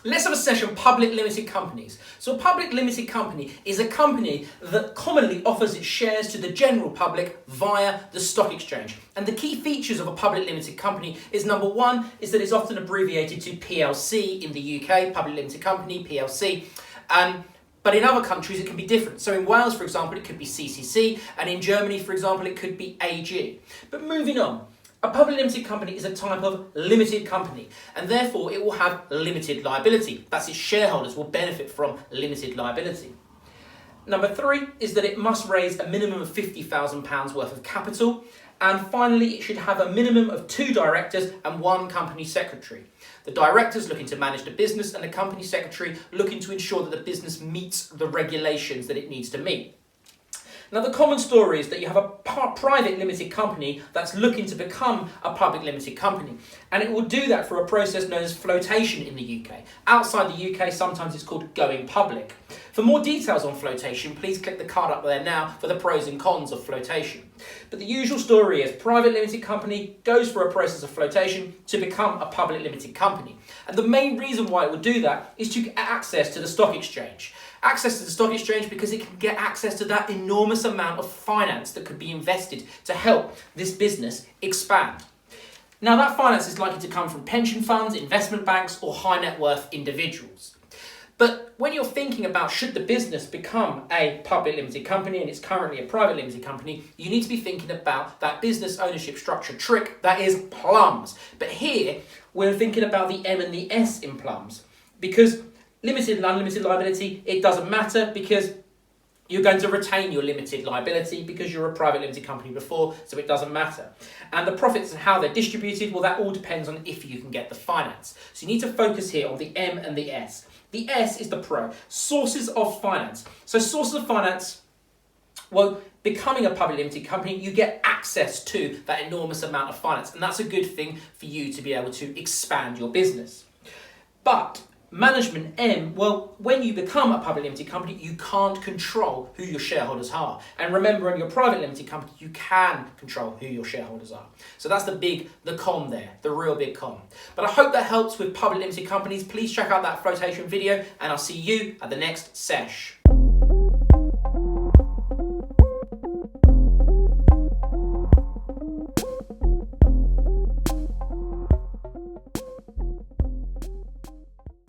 Let's have a session on public limited companies. So a public limited company is a company that commonly offers its shares to the general public via the stock exchange. And the key features of a public limited company is, number one, is that it's often abbreviated to PLC in the UK, public limited company, PLC. But in other countries, it can be different. So in Wales, for example, it could be CCC, and in Germany, for example, it could be AG. But moving on. A public limited company is a type of limited company, and therefore it will have limited liability. That's its shareholders will benefit from limited liability. Number three is that it must raise a minimum of £50,000 worth of capital. And finally, it should have a minimum of 2 directors and 1 company secretary. The directors looking to manage the business and the company secretary looking to ensure that the business meets the regulations that it needs to meet. Now, the common story is that you have a private limited company that's looking to become a public limited company. And it will do that through a process known as flotation in the UK. Outside the UK, sometimes it's called going public. For more details on flotation, please click the card up there now for the pros and cons of flotation. But the usual story is private limited company goes through a process of flotation to become a public limited company. And the main reason why it would do that is to get access to the stock exchange. Access to the stock exchange because it can get access to that enormous amount of finance that could be invested to help this business expand. Now, that finance is likely to come from pension funds, investment banks, or high net worth individuals. But when you're thinking about should the business become a public limited company and it's currently a private limited company, you need to be thinking about that business ownership structure trick that is plums. But here, we're thinking about the M and the S in plums because limited and unlimited liability, it doesn't matter because you're going to retain your limited liability because you're a private limited company before, so it doesn't matter. And the profits and how they're distributed, well, that all depends on if you can get the finance. So you need to focus here on the M and the S. The S is the pro, sources of finance. So sources of finance, well, becoming a public limited company, you get access to that enormous amount of finance, and that's a good thing for you to be able to expand your business. But management M, well, when you become a public limited company, you can't control who your shareholders are. And remember, in your private limited company, you can control who your shareholders are. So that's the con there, the real big con. But I hope that helps with public limited companies. Please check out that flotation video, and I'll see you at the next sesh.